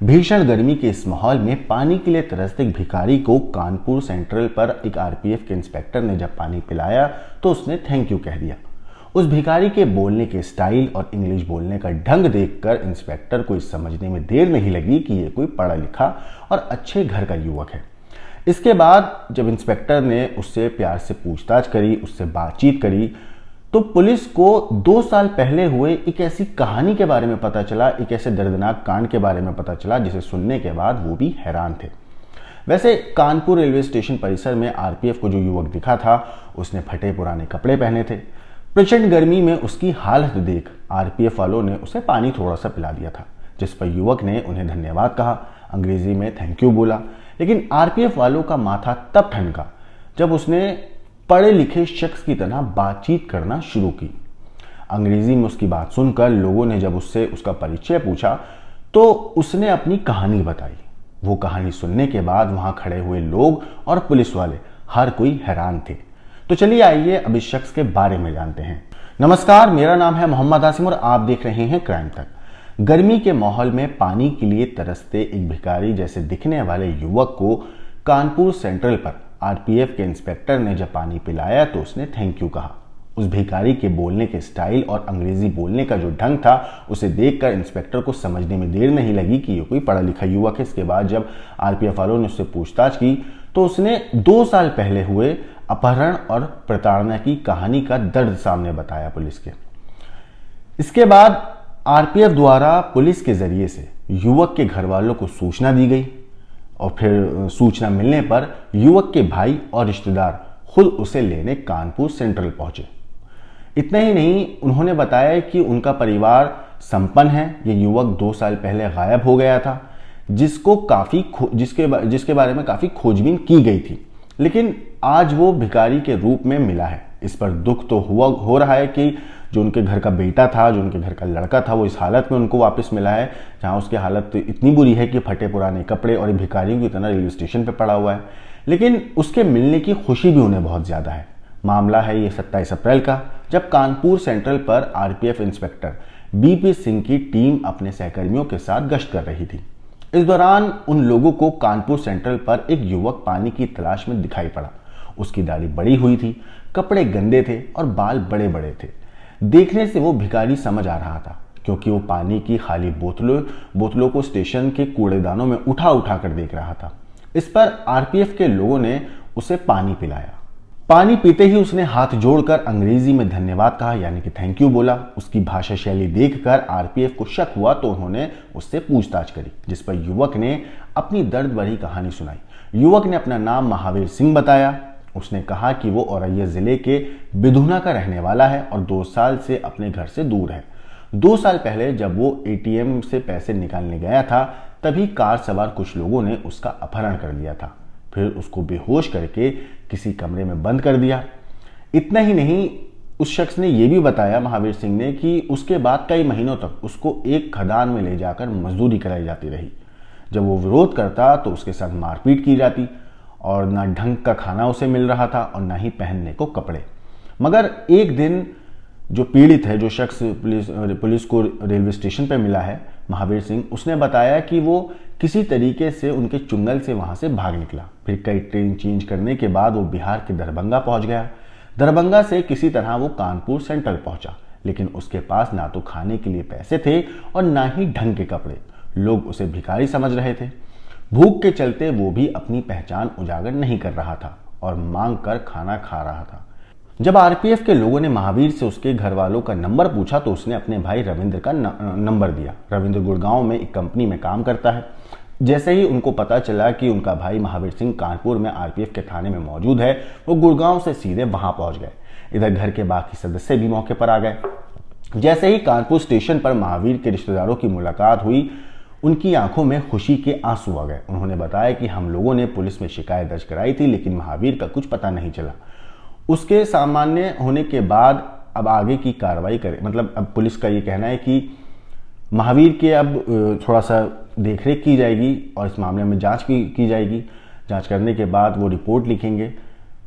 भीषण गर्मी के इस माहौल में पानी के लिए तरसते एक भिखारी को कानपुर सेंट्रल पर एक आरपीएफ के इंस्पेक्टर ने जब पानी पिलाया तो उसने थैंक यू कह दिया। उस भिखारी के बोलने के स्टाइल और इंग्लिश बोलने का ढंग देखकर इंस्पेक्टर को इस समझने में देर नहीं लगी कि ये कोई पढ़ा लिखा और अच्छे घर का युवक है। इसके बाद जब इंस्पेक्टर ने उससे प्यार से पूछताछ करी, उससे बातचीत करी, तो पुलिस को 2 साल पहले हुए एक ऐसी कहानी के बारे में पता चला, एक ऐसे दर्दनाक कांड के बारे में पता चला जिसे सुनने के बाद वो भी हैरान थे। वैसे कानपुर रेलवे स्टेशन परिसर में आरपीएफ को जो युवक दिखा था उसने फटे पुराने कपड़े पहने थे। प्रचंड गर्मी में उसकी हालत देख आरपीएफ वालों ने उसे पानी थोड़ा सा पिला दिया था, जिस पर युवक ने उन्हें धन्यवाद कहा, अंग्रेजी में थैंक यू बोला। लेकिन आरपीएफ वालों का माथा तब ठनका जब उसने पढ़े लिखे शख्स की तरह बातचीत करना शुरू की। अंग्रेजी में उसकी बात सुनकर लोगों ने जब उससे उसका परिचय पूछा तो उसने अपनी कहानी बताई। वो कहानी सुनने के बाद वहां खड़े हुए लोग और पुलिस वाले हर कोई हैरान थे। तो चलिए आइए अब इस शख्स के बारे में जानते हैं। नमस्कार, मेरा नाम है मोहम्मद आसिम और आप देख रहे हैं क्राइम तक। गर्मी के माहौल में पानी के लिए तरसते एक भिखारी जैसे दिखने वाले युवक को कानपुर सेंट्रल पर आरपीएफ के इंस्पेक्टर ने जब पानी पिलाया तो उसने थैंक यू कहा। उस भिखारी के बोलने के स्टाइल और अंग्रेजी बोलने का जो ढंग था उसे देखकर इंस्पेक्टर को समझने में देर नहीं लगी कि ये कोई पढ़ा लिखा युवक है। इसके बाद जब आरपीएफ वालों ने उससे पूछताछ की तो उसने 2 साल पहले हुए अपहरण और प्रताड़ना की कहानी का दर्द सामने बताया पुलिस के। इसके बाद आरपीएफ द्वारा पुलिस के जरिए से युवक के घर वालों को सूचना दी गई और फिर सूचना मिलने पर युवक के भाई और रिश्तेदार खुद उसे लेने कानपुर सेंट्रल पहुंचे। इतना ही नहीं, उन्होंने बताया कि उनका परिवार संपन्न है। ये युवक 2 साल पहले गायब हो गया था, जिसके बारे में काफी खोजबीन की गई थी, लेकिन आज वो भिखारी के रूप में मिला है। इस पर दुख तो हो रहा है कि जो उनके घर का बेटा था, जो उनके घर का लड़का था, वो इस हालत में उनको वापस मिला है जहां उसकी हालत इतनी बुरी है कि फटे पुराने कपड़े और भिखारियों की तरह रेलवे स्टेशन पे पड़ा हुआ है। लेकिन उसके मिलने की खुशी भी उन्हें बहुत ज्यादा है। मामला है ये 27 अप्रैल का, जब कानपुर सेंट्रल पर आरपीएफ इंस्पेक्टर बीपी सिंह की टीम अपने सहकर्मियों के साथ गश्त कर रही थी। इस दौरान उन लोगों को कानपुर सेंट्रल पर एक युवक पानी की तलाश में दिखाई पड़ा। उसकी दाढ़ी बड़ी हुई थी, कपड़े गंदे थे और बाल बड़े बड़े थे। देखने से वो भिखारी समझ आ रहा था, क्योंकि वो पानी की खाली बोतलों को स्टेशन के कूड़ेदानों में उठा उठा कर देख रहा था। इस पर आरपीएफ के लोगों ने उसे पानी पिलाया। पानी पीते ही उसने हाथ जोड़कर अंग्रेजी में धन्यवाद कहा, यानी कि थैंक यू बोला। उसकी भाषा शैली देखकर आरपीएफ को शक हुआ तो उन्होंने उससे पूछताछ करी, जिस पर युवक ने अपनी दर्द भरी कहानी सुनाई। युवक ने अपना नाम महावीर सिंह बताया। उसने कहा कि वो औरैया जिले के बिधुना का रहने वाला है और 2 साल से अपने घर से दूर है। 2 साल पहले जब वो एटीएम से पैसे निकालने गया था तभी कार सवार कुछ लोगों ने उसका अपहरण कर लिया था, फिर उसको बेहोश करके किसी कमरे में बंद कर दिया। इतना ही नहीं, उस शख्स ने यह भी बताया, महावीर सिंह ने, कि उसके बाद कई महीनों तक उसको एक खदान में ले जाकर मजदूरी कराई जाती रही। जब वो विरोध करता तो उसके साथ मारपीट की जाती और ना ढंग का खाना उसे मिल रहा था और ना ही पहनने को कपड़े। मगर एक दिन जो पीड़ित है, जो शख्स पुलिस को रेलवे स्टेशन पर मिला है, महावीर सिंह, उसने बताया कि वो किसी तरीके से उनके चुंगल से वहां से भाग निकला। फिर कई ट्रेन चेंज करने के बाद वो बिहार के दरभंगा पहुंच गया। दरभंगा से किसी तरह वो कानपुर सेंट्रल पहुंचा, लेकिन उसके पास ना तो खाने के लिए पैसे थे और ना ही ढंग के कपड़े। लोग उसे भिखारी समझ रहे थे। भूख के चलते वो भी अपनी पहचान उजागर नहीं कर रहा था और मांग कर खाना खा रहा था। जब आरपीएफ के लोगों ने महावीर से उसके घर वालों का नंबर पूछा तो उसने अपने भाई रविंद्र का नंबर दिया। रविंद्र गुड़गांव में एक कंपनी में काम करता है। जैसे ही उनको पता चला कि उनका भाई महावीर सिंह कानपुर में आरपीएफ के थाने में मौजूद है, वो गुड़गांव से सीधे वहां पहुंच गए। इधर घर के बाकी सदस्य भी मौके पर आ गए। जैसे ही कानपुर स्टेशन पर महावीर के रिश्तेदारों की मुलाकात हुई, उनकी आंखों में खुशी के आंसू आ गए। उन्होंने बताया कि हम लोगों ने पुलिस में शिकायत दर्ज कराई थी, लेकिन महावीर का कुछ पता नहीं चला। उसके सामान्य होने के बाद अब आगे की कार्रवाई करें, मतलब अब पुलिस का ये कहना है कि महावीर के अब थोड़ा सा देखरेख की जाएगी और इस मामले में जांच की जाएगी। जांच करने के बाद वो रिपोर्ट लिखेंगे।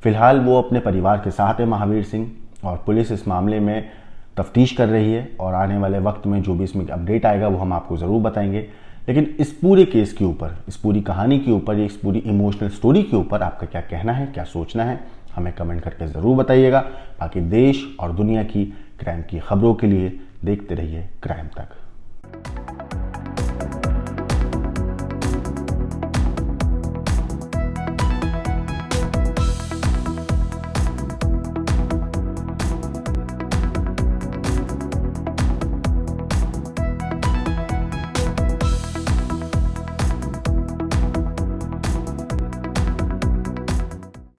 फिलहाल वो अपने परिवार के साथ है महावीर सिंह, और पुलिस इस मामले में तफ्तीश कर रही है और आने वाले वक्त में जो भी इसमें अपडेट आएगा वो हम आपको ज़रूर बताएंगे। लेकिन इस पूरे केस के ऊपर, इस पूरी कहानी के ऊपर, इस पूरी इमोशनल स्टोरी के ऊपर आपका क्या कहना है, क्या सोचना है, हमें कमेंट करके ज़रूर बताइएगा। बाकी देश और दुनिया की क्राइम की खबरों के लिए देखते रहिए क्राइम तक।